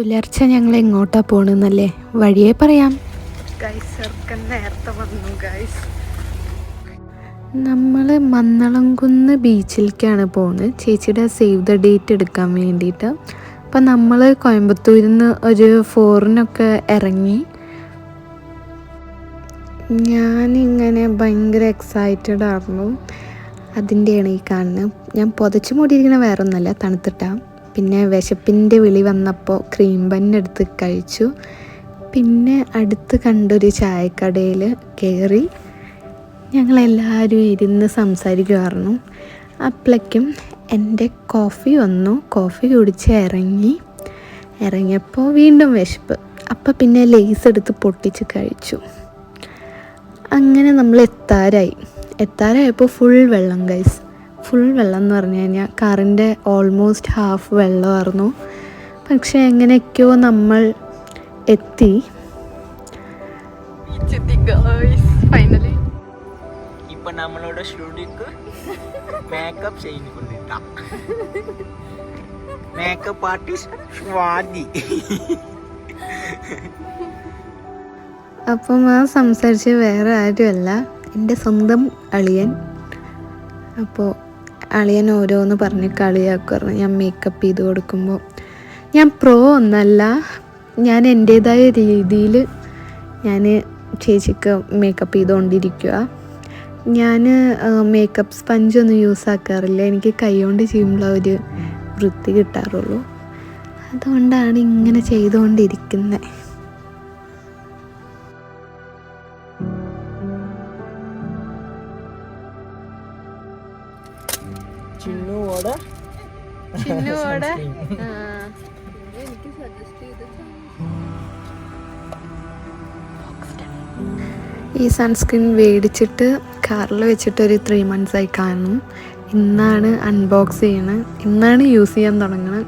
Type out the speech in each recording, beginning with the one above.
പുലർച്ചെ ഞങ്ങൾ എങ്ങോട്ടാ പോണെന്നല്ലേ വഴിയേ പറയാം. ചെറുക്കൻ നേരത്തെ വന്നു ഗൈസ്. നമ്മൾ മന്നളംകുന്ന് ബീച്ചിലേക്കാണ് പോകുന്നത്, ചേച്ചിയുടെ സേവ് ദ ഡേറ്റ് എടുക്കാൻ വേണ്ടിയിട്ട്. അപ്പം നമ്മൾ കോയമ്പത്തൂരിൽ നിന്ന് ഒരു 4-നൊക്കെ ഇറങ്ങി. ഞാനിങ്ങനെ ഭയങ്കര എക്സൈറ്റഡ് ആയിരുന്നു. അതിൻ്റെയാണ് ഈ കാണുന്നത്. ഞാൻ പുതച്ചു മൂടിയിരിക്കണ വേറെ ഒന്നല്ല, തണുത്തിട്ടാണ്. പിന്നെ വിശപ്പിൻ്റെ വിളി വന്നപ്പോൾ ക്രീം ബന്നെടുത്ത് കഴിച്ചു. പിന്നെ അടുത്ത് കണ്ടൊരു ചായക്കടയിൽ കയറി ഞങ്ങളെല്ലാവരും ഇരുന്ന് സംസാരിക്കുമായിരുന്നു. അപ്പോഴേക്കും എൻ്റെ കോഫി വന്നു. കോഫി കുടിച്ച് ഇറങ്ങിയപ്പോൾ വീണ്ടും വിശപ്പ്. അപ്പം പിന്നെ ലേസ് എടുത്ത് പൊട്ടിച്ച് കഴിച്ചു. അങ്ങനെ നമ്മൾ എത്താറായപ്പോൾ ഫുൾ വെള്ളം ഗൈസ്. ഫുൾ വെള്ളം എന്ന് പറഞ്ഞു കഴിഞ്ഞാൽ കാറിൻ്റെ ഓൾമോസ്റ്റ് ഹാഫ് വെള്ളമായിരുന്നു. പക്ഷെ എങ്ങനെയൊക്കെയോ നമ്മൾ എത്തി. ഫൈനലി ഇപ്പൊ നമ്മളോട് സ്റ്റുഡിയോക്ക് മേക്കപ്പ് ചെയ്തുകൊണ്ടിരിക്കാം. Makeup artist Swathi. അപ്പം ആ സംസാരിച്ച് വേറെ ആരുമല്ല, എൻ്റെ സ്വന്തം അളിയൻ. അപ്പോൾ അളിയൻ ഓരോന്ന് പറഞ്ഞ് കളിയാക്കുമായിരുന്നു ഞാൻ മേക്കപ്പ് ചെയ്ത് കൊടുക്കുമ്പോൾ. ഞാൻ പ്രോ ഒന്നല്ല, ഞാൻ എൻ്റേതായ രീതിയിൽ ഞാൻ ചേച്ചിക്ക് മേക്കപ്പ് ചെയ്തുകൊണ്ടിരിക്കുക. ഞാൻ മേക്കപ്പ് സ്പഞ്ചൊന്നും യൂസ് ആക്കാറില്ല, എനിക്ക് കൈ കൊണ്ട് ചെയ്യുമ്പോൾ ഒരു വൃത്തി കിട്ടാറുള്ളൂ. അതുകൊണ്ടാണ് ഇങ്ങനെ ചെയ്തുകൊണ്ടിരിക്കുന്നത്. ചിന്നുവോടെ എനിക്ക് സജസ്റ്റ് ചെയ്ത് ഈ സൺസ്ക്രീൻ മേടിച്ചിട്ട് കാറിൽ വെച്ചിട്ട് ഒരു 3 months ആയി കാണും. ഇന്നാണ് അൺബോക്സ് ചെയ്യണത്, ഇന്നാണ് യൂസ് ചെയ്യാൻ തുടങ്ങുന്നത്.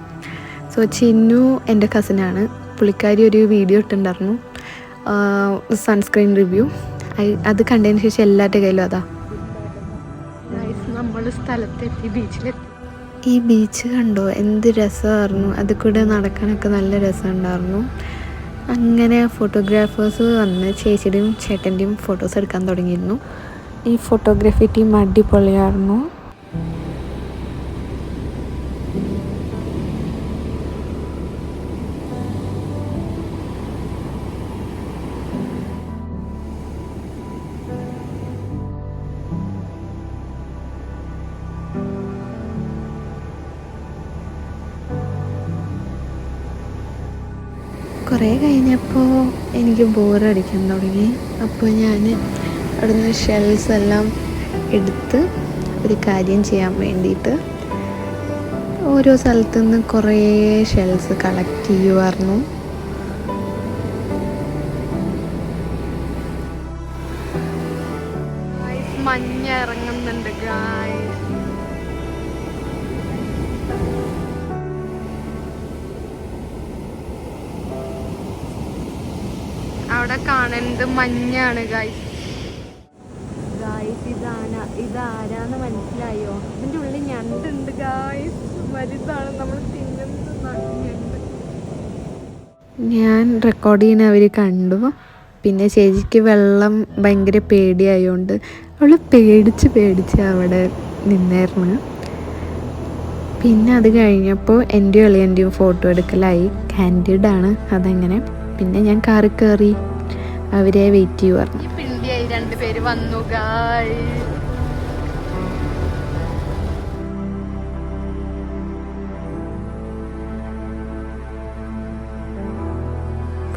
സോ ചിന്നു എൻ്റെ കസിനാണ്, പുള്ളിക്കാരി ഒരു വീഡിയോ ഇട്ടിട്ടുണ്ടായിരുന്നു സൺസ്ക്രീൻ റിവ്യൂ. അത് കണ്ടതിന് ശേഷം എല്ലാവരുടെ കയ്യിലും അതാ. നമ്മൾ സ്ഥലത്തെത്തി, ബീച്ചിലെത്തി. ഈ ബീച്ച് കണ്ടോ, എന്ത് രസമായിരുന്നു. അതിൽ കൂടെ നടക്കാനൊക്കെ നല്ല രസമുണ്ടായിരുന്നു. അങ്ങനെ ഫോട്ടോഗ്രാഫേഴ്സ് വന്ന് ചേച്ചിയുടെയും ചേട്ടൻ്റെയും ഫോട്ടോസ് എടുക്കാൻ തുടങ്ങിയിരുന്നു. ഈ ഫോട്ടോഗ്രാഫി ടീം അടിപൊളിയായിരുന്നു. കുറേ കഴിഞ്ഞപ്പോൾ എനിക്ക് ബോറടിക്കാൻ തുടങ്ങി. അപ്പോൾ ഞാൻ അവിടുന്ന് ഷെൽസ് എല്ലാം എടുത്ത് ഒരു കാര്യം ചെയ്യാൻ വേണ്ടിയിട്ട് ഓരോ സ്ഥലത്തു നിന്ന് കുറേ ഷെൽസ് കളക്ട് ചെയ്യുമായിരുന്നു. മഞ്ഞ് ഇറങ്ങുന്നുണ്ട് ഗായ്സ്. അവിടെ കാണുന്നത് മഞ്ഞാണ് ഗായ്സ്. ഇതാരാന്ന് മനസ്സിലായോ? ഇതിൻ്റെ ഉള്ളിൽ ഞണ്ടുണ്ട് ഗായ്സ്, വലുതാണ്, നമ്മൾ തിന്നുന്നത് ഞണ്ട്. ഞാൻ റെക്കോർഡ് ചെയ്യുന്ന അവർ കണ്ടു. പിന്നെ ചേച്ചിക്ക് വെള്ളം ഭയങ്കര പേടിയായതുകൊണ്ട് അവൾ പേടിച്ച് അവിടെ നിന്നായിരുന്നു. പിന്നെ അത് കഴിഞ്ഞപ്പോൾ എൻ്റെ അളിയൻ്റെയും ഫോട്ടോ എടുക്കലായി. കാൻഡിഡാണ് അതങ്ങനെ. പിന്നെ ഞാൻ കാറിൽ കയറി, അവരെ വെയിറ്റ് ചെയ്യുമായിരുന്നു. പിണ്ടിയായി 2 പേര് വന്നു ഗായ്സ്.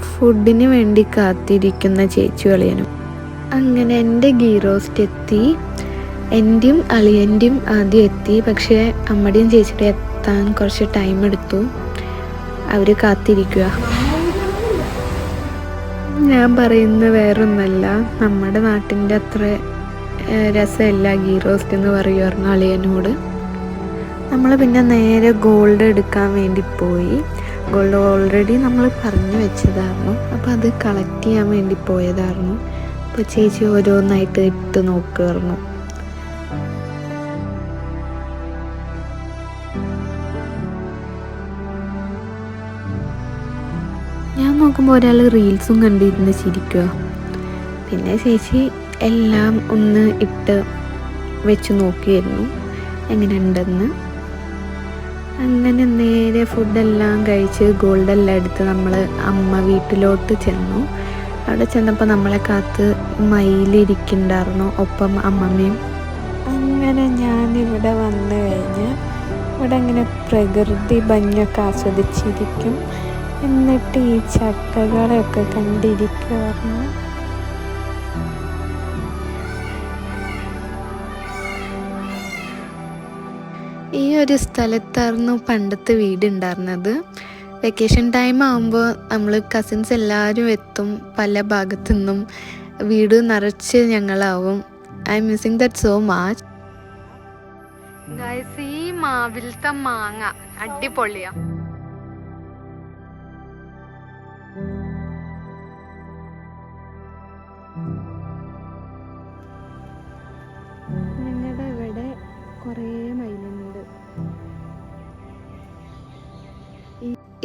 ഫുഡിന് വേണ്ടി കാത്തിരിക്കുന്ന ചേച്ചി അളിയനും. അങ്ങനെ എൻ്റെ ഗീ റോസ്റ്റ് എത്തി. എൻ്റെയും അളിയൻ്റെയും ആദ്യം എത്തി, പക്ഷേ അമ്മയുടെയും ചേച്ചിയുടെ എത്താൻ കുറച്ച് ടൈം എടുത്തു. അവർ കാത്തിരിക്കുക. ഞാൻ പറയുന്നത് വേറൊന്നല്ല, നമ്മുടെ നാട്ടിൻ്റെ അത്ര രസമല്ല ഗീ റോസ്റ്റ് എന്ന് പറയുമായിരുന്നു അളിയനോട്. നമ്മൾ പിന്നെ നേരെ ഗോൾഡ് എടുക്കാൻ വേണ്ടി പോയി. ഗോൾഡ് ഓൾറെഡി നമ്മൾ പറഞ്ഞു വെച്ചതായിരുന്നു, അപ്പോൾ അത് കളക്ട് ചെയ്യാൻ വേണ്ടി പോയതായിരുന്നു. അപ്പോൾ ചേച്ചി ഓരോന്നായിട്ട് ഇട്ട് നോക്കുമായിരുന്നു. നോക്കുമ്പോൾ ഒരാൾ റീൽസും കണ്ടിരുന്ന് ചിരിക്കുക. പിന്നെ ചേച്ചി എല്ലാം ഒന്ന് ഇട്ട് വെച്ച് നോക്കിയായിരുന്നു എങ്ങനെയുണ്ടെന്ന്. അങ്ങനെ നേരെ ഫുഡെല്ലാം കഴിച്ച് ഗോൾഡെല്ലാം എടുത്ത് നമ്മൾ അമ്മ വീട്ടിലോട്ട് ചെന്നു. അവിടെ ചെന്നപ്പോൾ നമ്മളെ കാത്ത് മയിലിരിക്കുന്നുണ്ടായിരുന്നു, ഒപ്പം അമ്മമ്മയും. അങ്ങനെ ഞാനിവിടെ വന്നു കഴിഞ്ഞ് ഇവിടെ ഇങ്ങനെ പ്രകൃതി ഭംഗിയൊക്കെ ആസ്വദിച്ചിരിക്കും. എന്നിട്ട് ഈ ചക്കകളെയൊക്കെ കണ്ടിരിക്കുമായിരുന്നു. ഈ ഒരു സ്ഥലത്തായിരുന്നു പണ്ടത്തെ വീടുണ്ടായിരുന്നത്. വെക്കേഷൻ ടൈം ആകുമ്പോൾ നമ്മൾ കസിൻസ് എല്ലാവരും എത്തും പല ഭാഗത്തു നിന്നും. വീട് നിറച്ച് ഞങ്ങളാവും. I missing that so much. Guys, ഈ മാവിലത്തെ മാങ്ങ അടിപൊളിയാ. ഞങ്ങളുടെ ഇവിടെ കുറേ മയിലുണ്ട്.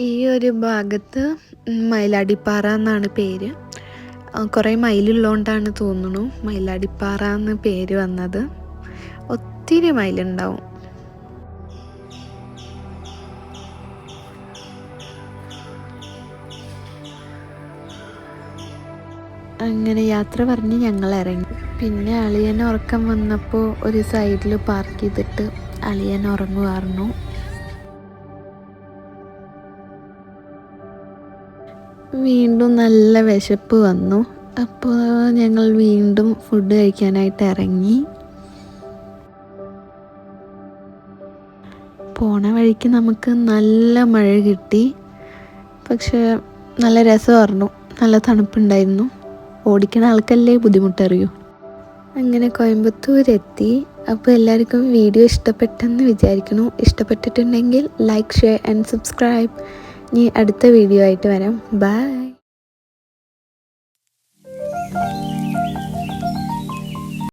ഈ ഒരു ഭാഗത്ത് മയിലാടിപ്പാറ എന്നാണ് പേര്. കുറേ മയിലുള്ളതുകൊണ്ടാണ് തോന്നുന്നു മയിലാടിപ്പാറ എന്ന് പേര് വന്നത്. ഒത്തിരി മയിലുണ്ടാവും. അങ്ങനെ യാത്ര പറഞ്ഞ് ഞങ്ങൾ ഇറങ്ങി. പിന്നെ അളിയൻ ഉറക്കം വന്നപ്പോൾ ഒരു സൈഡിൽ പാർക്ക് ചെയ്തിട്ട് അളിയൻ ഉറങ്ങുമായിരുന്നു. വീണ്ടും നല്ല വിശപ്പ് വന്നു. അപ്പോൾ ഞങ്ങൾ വീണ്ടും ഫുഡ് കഴിക്കാനായിട്ട് ഇറങ്ങി. പോണ വഴിക്ക് നമുക്ക് നല്ല മഴ കിട്ടി. പക്ഷെ നല്ല രസമായിരുന്നു, നല്ല തണുപ്പുണ്ടായിരുന്നു. ഓടിക്കണ ആൾക്കല്ലേ ബുദ്ധിമുട്ടറിയൂ. അങ്ങനെ കോയമ്പത്തൂരെത്തി. അപ്പോൾ എല്ലാവർക്കും വീഡിയോ ഇഷ്ടപ്പെട്ടെന്ന് വിചാരിക്കുന്നു. ഇഷ്ടപ്പെട്ടിട്ടുണ്ടെങ്കിൽ ലൈക്ക്, ഷെയർ ആൻഡ് സബ്സ്ക്രൈബ്. ഇനി അടുത്ത വീഡിയോ ആയിട്ട് വരാം. ബൈ.